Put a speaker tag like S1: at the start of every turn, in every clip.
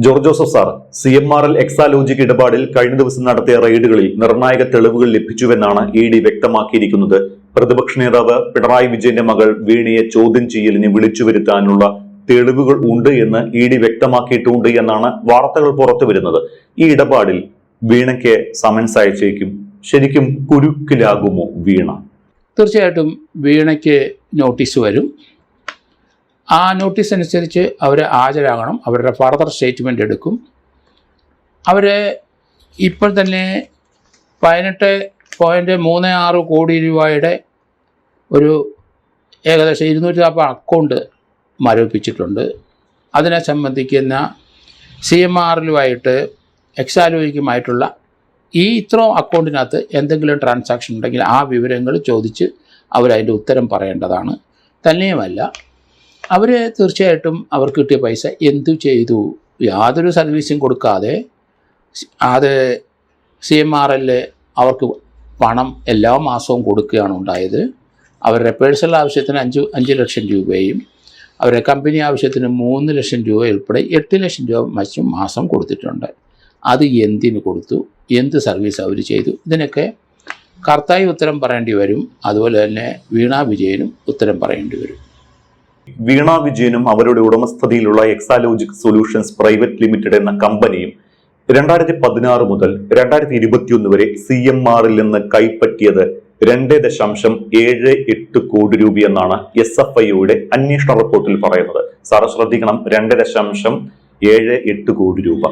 S1: George Joseph sir, CMRL Exalogic ഇടപാടിൽ കഴിഞ്ഞ ദിവസം നടത്തിയ റെയ്ഡുകളിൽ നിർണായക തെളിവുകൾ ലഭിച്ചുവെന്നാണ് ED വ്യക്തമാക്കിയിരിക്കുന്നത്. പ്രതിപക്ഷ നേതാവ് പിണറായി വിജയന്റെ മകൾ വീണയെ ചോദ്യം ചെയ്യലിന് വിളിച്ചു വരുത്താനുള്ള തെളിവുകൾ ഉണ്ട് എന്ന് ED വ്യക്തമാക്കിയിട്ടുണ്ട് എന്നാണ് വാർത്തകൾ പുറത്തുവരുന്നത്. ഈ ഇടപാടിൽ വീണയ്ക്ക് സമൻസ് അയച്ചേക്കും. ശരിക്കും കുരുക്കിലാകുമോ വീണ?
S2: തീർച്ചയായിട്ടും വീണയ്ക്ക് നോട്ടീസ് വരും. ആ നോട്ടീസ് അനുസരിച്ച് അവർ ഹാജരാകണം. അവരുടെ ഫർദർ സ്റ്റേറ്റ്മെൻ്റ് എടുക്കും. അവർ ഇപ്പോൾ തന്നെ 18.36 കോടി രൂപയുടെ ഒരു ഏകദേശം 240 അക്കൗണ്ട് മരവിപ്പിച്ചിട്ടുണ്ട്. അതിനെ സംബന്ധിക്കുന്ന CMRLുമായിട്ട് എക്സാലോജിക്കുമായിട്ടുള്ള ഇത്രയും അക്കൗണ്ടിനകത്ത് എന്തെങ്കിലും ട്രാൻസാക്ഷൻ ഉണ്ടെങ്കിൽ ആ വിവരങ്ങൾ ചോദിച്ച് അവരതിൻ്റെ ഉത്തരം പറയേണ്ടതാണ്. തന്നെയുമല്ല, അവർ തീർച്ചയായിട്ടും അവർക്ക് കിട്ടിയ പൈസ എന്തു ചെയ്തു, യാതൊരു സർവീസും കൊടുക്കാതെ അത് CMRL അവർക്ക് പണം എല്ലാ മാസവും കൊടുക്കുകയാണ് ഉണ്ടായത്. അവരുടെ പേഴ്സണൽ ആവശ്യത്തിന് 5 ലക്ഷം രൂപയും അവരുടെ കമ്പനി ആവശ്യത്തിന് 3 ലക്ഷം രൂപ ഉൾപ്പെടെ 8 ലക്ഷം രൂപ മാസം കൊടുത്തിട്ടുണ്ട്. അത് എന്തിന് കൊടുത്തു, എന്ത് സർവീസ് അവർ ചെയ്തു, ഇതിനൊക്കെ കർത്തായി ഉത്തരം പറയേണ്ടി വരും. അതുപോലെ തന്നെ വീണ വിജയനും ഉത്തരം പറയേണ്ടി വരും.
S1: വീണ വിജയനും അവരുടെ ഉടമസ്ഥതയിലുള്ള എക്സാലോജിക് സൊല്യൂഷൻസ് പ്രൈവറ്റ് ലിമിറ്റഡ് എന്ന കമ്പനിയും 2016 മുതൽ 2021 വരെ CMRL നിന്ന് കൈപ്പറ്റിയത് 2.78 കോടി രൂപയെന്നാണ് SFIയുടെ അന്വേഷണ റിപ്പോർട്ടിൽ പറയുന്നത്. സാറ് ശ്രദ്ധിക്കണം, 2.78 കോടി രൂപ.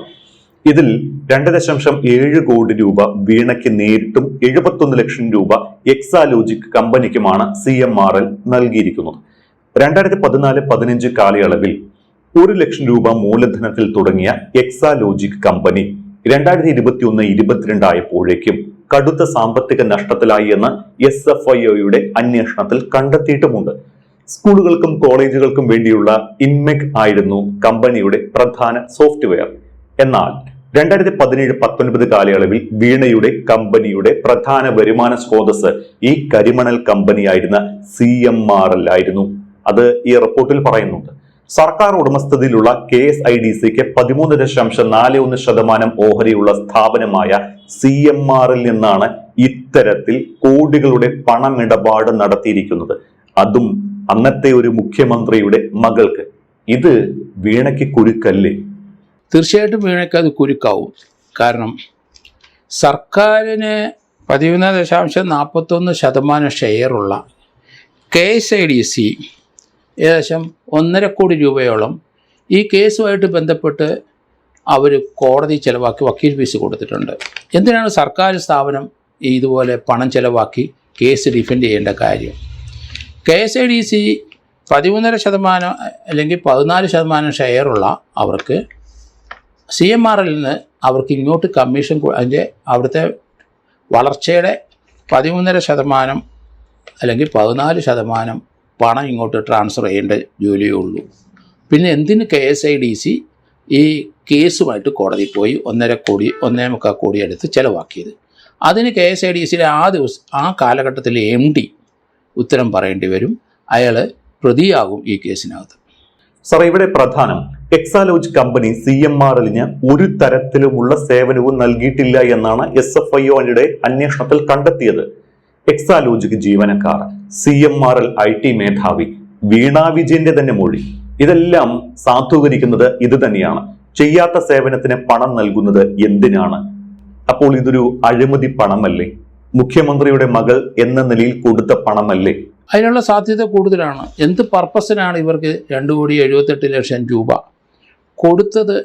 S1: ഇതിൽ 2.7 കോടി രൂപ വീണയ്ക്ക് നേരിട്ടും 71 ലക്ഷം രൂപ എക്സാലോജിക് കമ്പനിക്കുമാണ് CMRL നൽകിയിരിക്കുന്നത്. 2014-15 കാലയളവിൽ 1 ലക്ഷം രൂപ മൂലധനത്തിൽ തുടങ്ങിയ എക്സാലോജിക് കമ്പനി 2021-22 ആയപ്പോഴേക്കും കടുത്ത സാമ്പത്തിക നഷ്ടത്തിലായി എന്ന് SFIയുടെ അന്വേഷണത്തിൽ കണ്ടെത്തിയിട്ടുമുണ്ട്. സ്കൂളുകൾക്കും കോളേജുകൾക്കും വേണ്ടിയുള്ള ഇൻമെക് ആയിരുന്നു കമ്പനിയുടെ പ്രധാന സോഫ്റ്റ്വെയർ. എന്നാൽ 2017-19 കാലയളവിൽ വീണയുടെ കമ്പനിയുടെ പ്രധാന വരുമാന സ്രോതസ് ഈ കരിമണൽ കമ്പനിയായിരുന്ന CMRL ആയിരുന്നു. അത് ഈ റിപ്പോർട്ടിൽ പറയുന്നുണ്ട്. സർക്കാർ ഉടമസ്ഥതയിലുള്ള KSIDCക്ക് 13.41% ഓഹരിയുള്ള സ്ഥാപനമായ CMRL നിന്നാണ് ഇത്തരത്തിൽ കോടികളുടെ പണമിടപാട് നടത്തിയിരിക്കുന്നത്. അതും അന്നത്തെ ഒരു മുഖ്യമന്ത്രിയുടെ മകൾക്ക്. ഇത് വീണയ്ക്ക് കുരുക്കല്ലേ?
S2: തീർച്ചയായിട്ടും വീണയ്ക്ക് അത് കുരുക്കാവും. കാരണം സർക്കാരിന് 13.41% ഷെയറുള്ള KSIDC ഏകദേശം 1.5 കോടി രൂപയോളം ഈ കേസുമായിട്ട് ബന്ധപ്പെട്ട് അവർ കോടതി ചെലവാക്കി വക്കീൽ ഫീസ് കൊടുത്തിട്ടുണ്ട്. എന്തിനാണ് സർക്കാർ സ്ഥാപനം ഇതുപോലെ പണം ചെലവാക്കി കേസ് ഡിഫെൻഡ് ചെയ്യേണ്ട കാര്യം? KSIDC 13.5% അല്ലെങ്കിൽ 14% ഷെയറുള്ള അവർക്ക് CMRL നിന്ന് അവർക്ക് ഇങ്ങോട്ട് കമ്മീഷൻ അതിൻ്റെ അവിടുത്തെ വളർച്ചയുടെ 13% അല്ലെങ്കിൽ 14% പണം ഇങ്ങോട്ട് ട്രാൻസ്ഫർ ചെയ്യേണ്ട ജോലിയേ ഉള്ളൂ. പിന്നെ എന്തിന് KSIDC ഈ കേസുമായിട്ട് കോടതിയിൽ പോയി 1.25 കോടി അടുത്ത് ചിലവാക്കിയത്? അതിന് KSIDCയുടെ ആ കാലഘട്ടത്തിലെ MD ഉത്തരം പറയേണ്ടി വരും. അയാൾ പ്രതിയാകും ഈ കേസിനകത്ത്.
S1: സാർ, ഇവിടെ പ്രധാനം എക്സാലോജിക് കമ്പനി CMRLന് ഒരു തരത്തിലുമുള്ള സേവനവും നൽകിയിട്ടില്ല എന്നാണ് SFIയുടെ അന്വേഷണത്തിൽ കണ്ടെത്തിയത്. എക്സാലോജിക് ജീവനക്കാർ, CMRL IT മേധാവി, വീണ വിജയന്റെ തന്നെ മൊഴി, ഇതെല്ലാം സാധൂകരിക്കുന്നത് ഇത് തന്നെയാണ്. ചെയ്യാത്ത സേവനത്തിന് പണം നൽകുന്നത് എന്തിനാണ്? അപ്പോൾ ഇതൊരു അഴിമതി പണമല്ലേ? മുഖ്യമന്ത്രിയുടെ മകൾ എന്ന നിലയിൽ കൊടുത്ത പണമല്ലേ?
S2: അതിനുള്ള സാധ്യത കൂടുതലാണ്. എന്ത് പർപ്പസിനാണ് ഇവർക്ക് 2.78 ലക്ഷം രൂപ കൊടുത്തത്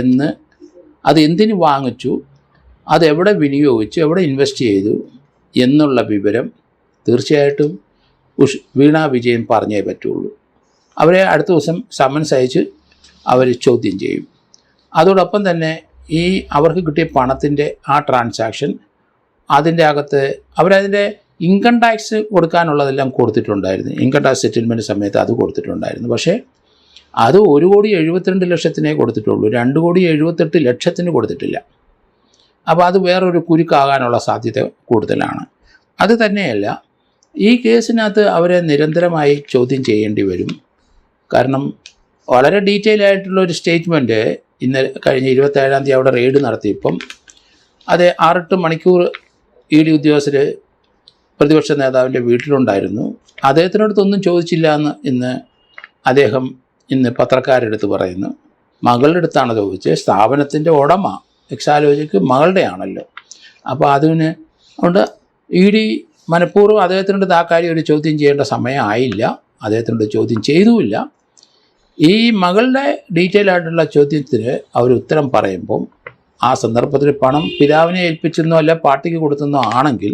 S2: എന്ന്, അത് എന്തിന് വാങ്ങിച്ചു, അതെവിടെ വിനിയോഗിച്ചു, എവിടെ ഇൻവെസ്റ്റ് ചെയ്തു എന്നുള്ള വിവരം തീർച്ചയായിട്ടും വീണ വിജയൻ പറഞ്ഞേ പറ്റുള്ളൂ. അവരെ അടുത്ത ദിവസം സമൻസ് അയച്ച് അവർ ചോദ്യം ചെയ്യും. അതോടൊപ്പം തന്നെ ഈ അവർക്ക് കിട്ടിയ പണത്തിൻ്റെ ആ ട്രാൻസാക്ഷൻ, അതിൻ്റെ അകത്ത് അവരതിൻ്റെ ഇൻകം ടാക്സ് കൊടുക്കാനുള്ളതെല്ലാം കൊടുത്തിട്ടുണ്ടായിരുന്നു. ഇൻകം ടാക്സ് സെറ്റിൽമെൻറ്റ് സമയത്ത് അത് കൊടുത്തിട്ടുണ്ടായിരുന്നു. പക്ഷേ അത് 1.72 കൊടുത്തിട്ടുള്ളൂ. 2.78 കൊടുത്തിട്ടില്ല. അപ്പോൾ അത് വേറൊരു കുരുക്കാകാനുള്ള സാധ്യത കൂടുതലാണ്. അത് തന്നെയല്ല, ഈ കേസിനകത്ത് അവരെ നിരന്തരമായി ചോദ്യം ചെയ്യേണ്ടി വരും. കാരണം വളരെ ഡീറ്റെയിൽ ആയിട്ടുള്ളൊരു സ്റ്റേറ്റ്മെൻറ്റ് ഇന്നലെ കഴിഞ്ഞ 27-ാം തീയതി അവിടെ റെയ്ഡ് നടത്തിയപ്പം അത് 6-8 മണിക്കൂർ ഇ ഡി ഉദ്യോഗസ്ഥർ പ്രതിപക്ഷ നേതാവിൻ്റെ വീട്ടിലുണ്ടായിരുന്നു. അദ്ദേഹത്തിനടുത്തൊന്നും ചോദിച്ചില്ല എന്ന് അദ്ദേഹം ഇന്ന് പത്രക്കാരെടുത്ത് പറയുന്നു. മകളുടെ അടുത്താണ് ചോദിച്ചത്. സ്ഥാപനത്തിൻ്റെ ഉടമ എക്സാലോജിക്ക് മകളുടെ ആണല്ലോ. അപ്പോൾ അതുകൊണ്ട് ഇ ഡി മനഃപൂർവ്വം അദ്ദേഹത്തിനടുത്ത് ആ കാര്യം ഒരു ചോദ്യം ചെയ്യേണ്ട സമയമായില്ല. അദ്ദേഹത്തിനോട് ചോദ്യം ചെയ്തുമില്ല. ഈ മകളുടെ ഡീറ്റെയിൽ ആയിട്ടുള്ള ചോദ്യത്തിന് അവർ ഉത്തരം പറയുമ്പം ആ സന്ദർഭത്തിൽ പണം പിതാവിനെ ഏൽപ്പിച്ചെന്നോ അല്ല പാർട്ടിക്ക് കൊടുത്തെന്നോ ആണെങ്കിൽ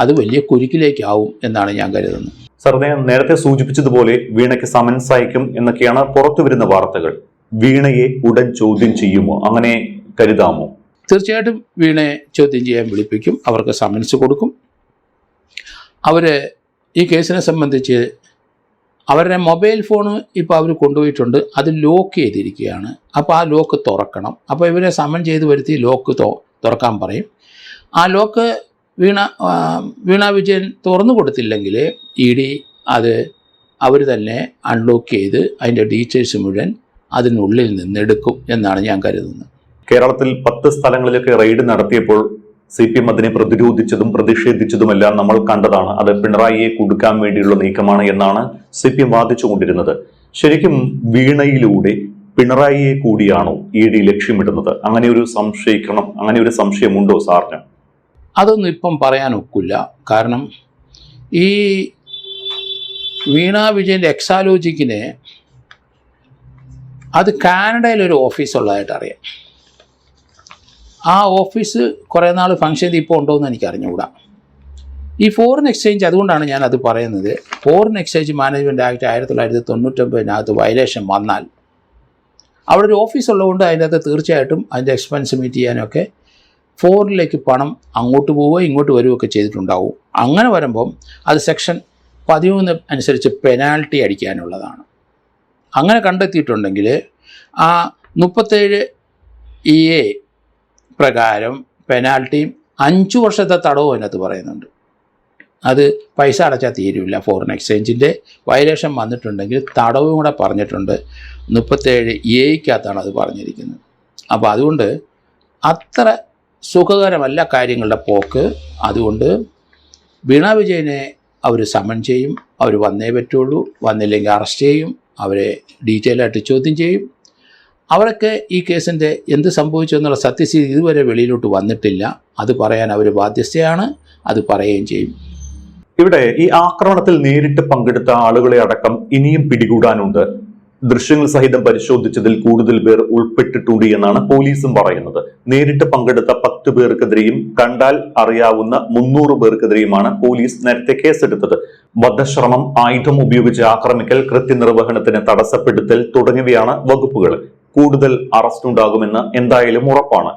S2: അത് വലിയ കുരുക്കിലേക്കാവും എന്നാണ് ഞാൻ കരുതുന്നത്.
S1: സർ, നേരത്തെ സൂചിപ്പിച്ചതുപോലെ വീണയ്ക്ക് സമൻസ് അയക്കും എന്നൊക്കെയാണ് പുറത്തു വരുന്ന വാർത്തകൾ. വീണയെ ഉടൻ ചോദ്യം ചെയ്യുമോ? അങ്ങനെ കരുതാമോ?
S2: തീർച്ചയായിട്ടും വീണയെ ചോദ്യം ചെയ്യാൻ വിളിപ്പിക്കും. അവർക്ക് സമൻസ് കൊടുക്കും. അവർ ഈ കേസിനെ സംബന്ധിച്ച് അവരുടെ മൊബൈൽ ഫോൺ ഇപ്പോൾ അവർ കൊണ്ടുപോയിട്ടുണ്ട്. അത് ലോക്ക് ചെയ്തിരിക്കുകയാണ്. അപ്പോൾ ആ ലോക്ക് തുറക്കണം. അപ്പോൾ ഇവരെ സമൻ ചെയ്ത് വരുത്തി ലോക്ക് തുറക്കാൻ പറയും. ആ ലോക്ക് വീണ വിജയൻ തുറന്നു കൊടുത്തില്ലെങ്കിൽ ഇ ഡി അവർ തന്നെ അൺലോക്ക് ചെയ്ത് അതിൻ്റെ ഡീറ്റെയിൽസ് മുഴുവൻ അതിനുള്ളിൽ നിന്ന് എടുക്കും എന്നാണ് ഞാൻ കരുതുന്നത്.
S1: കേരളത്തിൽ 10 സ്ഥലങ്ങളിലൊക്കെ റെയ്ഡ് നടത്തിയപ്പോൾ CPM അതിനെ പ്രതിരോധിച്ചതും പ്രതിഷേധിച്ചതുമെല്ലാം നമ്മൾ കണ്ടതാണ്. അത് പിണറായിയെ കുടുക്കാൻ വേണ്ടിയുള്ള നീക്കമാണ് എന്നാണ് CPM വാദിച്ചുകൊണ്ടിരുന്നത്. ശരിക്കും വീണയിലൂടെ പിണറായിയെ കൂടിയാണോ ഇ ഡി ലക്ഷ്യമിടുന്നത്? അങ്ങനെ ഒരു സംശയമുണ്ടോ സാറിന്?
S2: അതൊന്നും ഇപ്പം പറയാൻ ഒക്കില്ല. കാരണം ഈ വീണ വിജയൻ്റെ എക്സാലോജിക്കിന് അത് കാനഡയിലൊരു ഓഫീസുള്ളതായിട്ട് അറിയാം. ആ ഓഫീസ് കുറേ നാൾ ഫങ്ഷൻ ചെയ്ത് ഇപ്പോൾ ഉണ്ടോയെന്ന് എനിക്ക് അറിഞ്ഞുകൂടാ. ഈ ഫോറിൻ എക്സ്ചേഞ്ച്, അതുകൊണ്ടാണ് ഞാനത് പറയുന്നത്. Foreign exchange management act 1999 violation വന്നാൽ അവിടെ ഒരു ഓഫീസ് ഉള്ളതുകൊണ്ട് അതിൻ്റെ അകത്ത് തീർച്ചയായിട്ടും അതിൻ്റെ എക്സ്പെൻസ് മീറ്റ് ചെയ്യാനൊക്കെ ഫോറിനിലേക്ക് പണം അങ്ങോട്ട് പോവുകയോ ഇങ്ങോട്ട് വരികയൊക്കെ ചെയ്തിട്ടുണ്ടാവും. അങ്ങനെ വരുമ്പം അത് സെക്ഷൻ 13 അനുസരിച്ച് പെനാൽറ്റി അടിക്കാനുള്ളതാണ്. അങ്ങനെ കണ്ടെത്തിയിട്ടുണ്ടെങ്കിൽ ആ 37(a) പ്രകാരം പെനാൽറ്റിയും 5 വർഷത്തെ തടവും അതിനകത്ത് പറയുന്നുണ്ട്. അത് പൈസ അടച്ചാൽ തീരില്ല. ഫോറിൻ എക്സ്ചേഞ്ചിൻ്റെ വയലേഷൻ വന്നിട്ടുണ്ടെങ്കിൽ തടവും കൂടെ പറഞ്ഞിട്ടുണ്ട്. 37(a)ക്കകത്താണ് അത് പറഞ്ഞിരിക്കുന്നത്. അപ്പോൾ അതുകൊണ്ട് അത്ര സുഖകരമല്ല കാര്യങ്ങളുടെ പോക്ക്. അതുകൊണ്ട് വീണ വിജയനെ അവർ സമൻ ചെയ്യും. അവർ വന്നേ പറ്റുള്ളൂ. വന്നില്ലെങ്കിൽ അറസ്റ്റ് ചെയ്യും. അവരെ ഡീറ്റെയിലായിട്ട് ചോദ്യം ചെയ്യും. അവരൊക്കെ ഈ കേസിൻ്റെ എന്ത് സംഭവിച്ചു എന്നുള്ള സത്യസ്ഥിതി ഇതുവരെ വെളിയിലോട്ട് വന്നിട്ടില്ല. അത് പറയാൻ അവർ ബാധ്യസ്ഥയാണ്. അത് പറയുകയും ചെയ്യും.
S1: ഇവിടെ ഈ ആക്രമണത്തിൽ നേരിട്ട് പങ്കെടുത്ത ആളുകളെ അടക്കം ഇനിയും പിടികൂടാനുണ്ട്. ദൃശ്യങ്ങൾ സഹിതം പരിശോധിച്ചതിൽ കൂടുതൽ പേർ ഉൾപ്പെട്ടിട്ടുണ്ട് എന്നാണ് പോലീസും പറയുന്നത്. നേരിട്ട് പങ്കെടുത്ത 10 പേർക്കെതിരെയും കണ്ടാൽ അറിയാവുന്ന 300 പേർക്കെതിരെയുമാണ് പോലീസ് നേരത്തെ കേസെടുത്തത്. വധശ്രമം, ആയുധം ഉപയോഗിച്ച് ആക്രമിക്കൽ, കൃത്യനിർവഹണത്തിന് തടസ്സപ്പെടുത്തൽ തുടങ്ങിയവയാണ് വകുപ്പുകൾ. കൂടുതൽ അറസ്റ്റ് ഉണ്ടാകുമെന്ന് എന്തായാലും ഉറപ്പാണ്.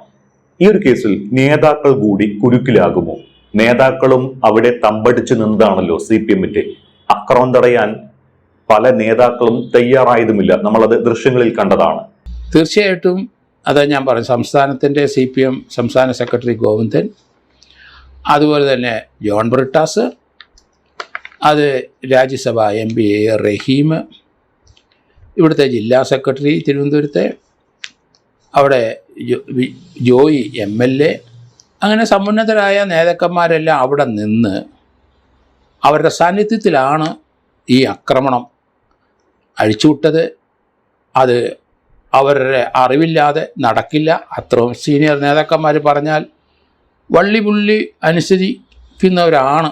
S1: ഈ ഒരു കേസിൽ നേതാക്കൾ കൂടി കുരുക്കിലാകുമോ? നേതാക്കളും അവിടെ തമ്പടിച്ചു നിന്നതാണല്ലോ CPM-ന്റെ. അക്രമം തടയാൻ പല നേതാക്കളും തയ്യാറായതുമില്ല. നമ്മളത് ദൃശ്യങ്ങളിൽ കണ്ടതാണ്.
S2: തീർച്ചയായിട്ടും അതാ ഞാൻ പറഞ്ഞു. സംസ്ഥാനത്തിൻ്റെ CPM സംസ്ഥാന സെക്രട്ടറി ഗോവിന്ദൻ, അതുപോലെ തന്നെ ജോൺ ബ്രിട്ടാസ്, അത് രാജ്യസഭ MP റഹീം, ഇവിടുത്തെ ജില്ലാ സെക്രട്ടറി തിരുവനന്തപുരത്തെ, അവിടെ ജോയി MLA, അങ്ങനെ സമുന്നതരായ നേതാക്കന്മാരെല്ലാം അവിടെ നിന്ന് അവരുടെ സാന്നിധ്യത്തിലാണ് ഈ ആക്രമണം അഴിച്ചുവിട്ടത്. അത് അവരുടെ അറിവില്ലാതെ നടക്കില്ല. അത്രയും സീനിയർ നേതാക്കന്മാർ പറഞ്ഞാൽ വള്ളിപുള്ളി അനുസരിക്കുന്നവരാണ്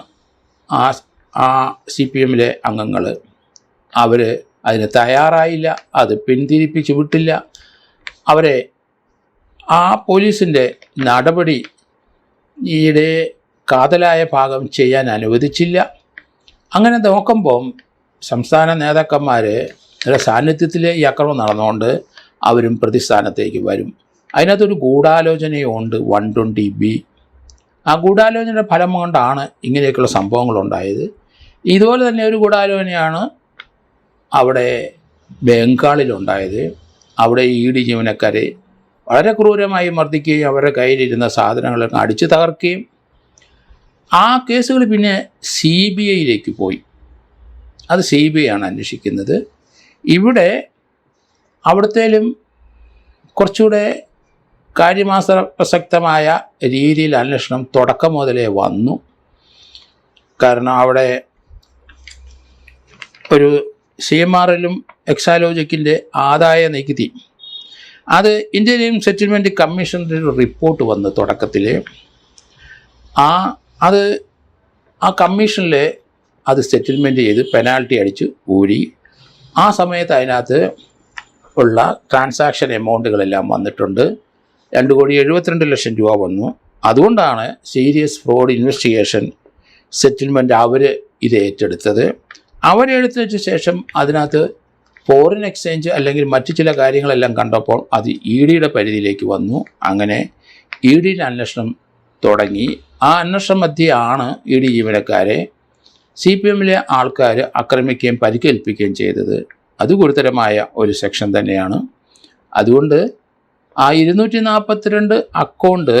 S2: ആ CPM-ലെ അംഗങ്ങൾ. അവർ അതിന് തയ്യാറായില്ല. അത് പിന്തിരിപ്പിച്ച് വിട്ടില്ല. അവരെ ആ പോലീസിൻ്റെ നടപടി ഈയിടെ കാതലായ ഭാഗം ചെയ്യാൻ അനുവദിച്ചില്ല. അങ്ങനെ നോക്കുമ്പം സംസ്ഥാന നേതാക്കന്മാരുടെ സാന്നിധ്യത്തിൽ ഈ ആക്രമണം നടന്നുകൊണ്ട് അവരും പ്രതിസ്ഥാനത്തേക്ക് വരും. അതിനകത്തൊരു ഗൂഢാലോചനയുണ്ട് 120B. ആ ഗൂഢാലോചനയുടെ ഫലം കൊണ്ടാണ് ഇങ്ങനെയൊക്കെയുള്ള സംഭവങ്ങളുണ്ടായത്. ഇതുപോലെ തന്നെ ഒരു ഗൂഢാലോചനയാണ് അവിടെ ബംഗാളിലുണ്ടായത്. അവിടെ ED ജീവനക്കാരെ വളരെ ക്രൂരമായി മർദ്ദിക്കുകയും അവരുടെ കയ്യിലിരുന്ന സാധനങ്ങളൊക്കെ അടിച്ചു തകർക്കുകയും ആ കേസുകൾ പിന്നെ CBI-യിലേക്ക് പോയി. അത് CBI ആണ് അന്വേഷിക്കുന്നത്. ഇവിടെ അവിടുത്തേലും കുറച്ചുകൂടെ കാര്യമാസപ്രസക്തമായ രീതിയിൽ അന്വേഷണം തുടക്കം മുതലേ വന്നു. കാരണം അവിടെ ഒരു CMRലും എക്സാലോജിക്കിൻ്റെ ആദായ നികുതി അത് ഇന്ത്യൻ സെറ്റിൽമെൻറ്റ് കമ്മീഷൻ്റെ ഒരു റിപ്പോർട്ട് വന്ന് തുടക്കത്തിൽ ആ കമ്മീഷനിൽ അത് സെറ്റിൽമെൻറ്റ് ചെയ്ത് പെനാൽറ്റി അടിച്ച് ഊരി. ആ സമയത്ത് അതിനകത്ത് ഉള്ള ട്രാൻസാക്ഷൻ എമൗണ്ടുകളെല്ലാം വന്നിട്ടുണ്ട്. 2,72,00,000 രൂപ വന്നു. അതുകൊണ്ടാണ് സീരിയസ് ഫ്രോഡ് ഇൻവെസ്റ്റിഗേഷൻ സെറ്റിൽമെൻറ്റ് അവർ ഇത് ഏറ്റെടുത്തത്. അവരെടുത്തതിന് ശേഷം അതിനകത്ത് ഫോറിൻ എക്സ്ചേഞ്ച് അല്ലെങ്കിൽ മറ്റു ചില കാര്യങ്ങളെല്ലാം കണ്ടപ്പോൾ അത് EDയുടെ പരിധിയിലേക്ക് വന്നു. അങ്ങനെ EDയുടെ അന്വേഷണം തുടങ്ങി. ആ അന്വേഷണം മധ്യയാണ് ED ജീവനക്കാരെ CPMലെ ആൾക്കാർ ആക്രമിക്കുകയും പരിക്കേൽപ്പിക്കുകയും ചെയ്തത്. അത് ഗുരുതരമായ ഒരു സെക്ഷൻ തന്നെയാണ്. അതുകൊണ്ട് ആ 242 അക്കൗണ്ട്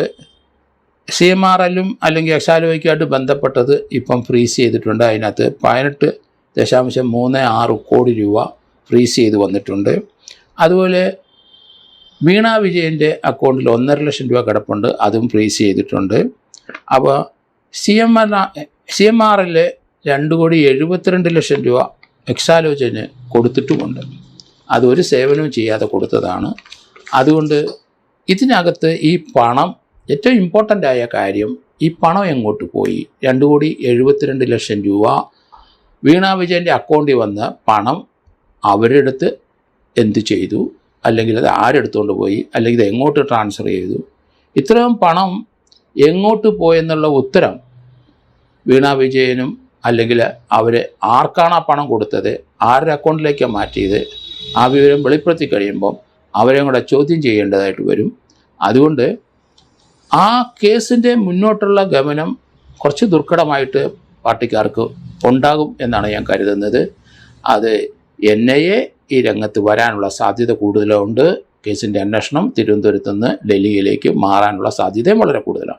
S2: CMRലും അല്ലെങ്കിൽ എക്സാലോജിക്കുമായിട്ട് ബന്ധപ്പെട്ടത് ഇപ്പം ഫ്രീസ് ചെയ്തിട്ടുണ്ട്. അതിനകത്ത് 18.36 കോടി രൂപ ഫ്രീസ് ചെയ്ത് വന്നിട്ടുണ്ട്. അതുപോലെ വീണ വിജയൻ്റെ അക്കൗണ്ടിൽ 1.5 ലക്ഷം രൂപ കിടപ്പുണ്ട്, അതും ഫ്രീസ് ചെയ്തിട്ടുണ്ട്. അപ്പോൾ CMRൽ 2,72,00,000 രൂപ എക്സാലോജിന് കൊടുത്തിട്ടുമുണ്ട്. അതൊരു സേവനവും ചെയ്യാതെ കൊടുത്തതാണ്. അതുകൊണ്ട് ഇതിനകത്ത് ഈ പണം, ഏറ്റവും ഇമ്പോർട്ടൻ്റ് ആയ കാര്യം, ഈ പണം എങ്ങോട്ട് പോയി? 2,72,00,000 രൂപ വീണ വിജയൻ്റെ അക്കൗണ്ടിൽ വന്ന പണം അവരെടുത്ത് എന്ത് ചെയ്തു, അല്ലെങ്കിൽ അത് ആരെടുത്തുകൊണ്ട് പോയി, അല്ലെങ്കിൽ ഇത് എങ്ങോട്ട് ട്രാൻസ്ഫർ ചെയ്തു? ഇത്രയും പണം എങ്ങോട്ട് പോയെന്നുള്ള ഉത്തരം വീണ വിജയനും അല്ലെങ്കിൽ അവർ ആർക്കാണ് ആ പണം കൊടുത്തത്, ആരുടെ അക്കൗണ്ടിലേക്കാണ് മാറ്റിയത്, ആ വിവരം വെളിപ്പെടുത്തി കഴിയുമ്പം അവരെ കൂടെ ചോദ്യം ചെയ്യേണ്ടതായിട്ട് വരും. അതുകൊണ്ട് ആ കേസിൻ്റെ മുന്നോട്ടുള്ള ഗമനം കുറച്ച് ദുർഘടമായിട്ട് പാർട്ടിക്കാർക്ക് ഉണ്ടാകും എന്നാണ് ഞാൻ കരുതുന്നത്. അത് NIA ഈ രംഗത്ത് വരാനുള്ള സാധ്യത കൂടുതലുണ്ട്. കേസിൻ്റെ അന്വേഷണം തിരുവനന്തപുരത്ത് നിന്ന് ഡൽഹിയിലേക്ക് മാറാനുള്ള സാധ്യതയും വളരെ കൂടുതലാണ്.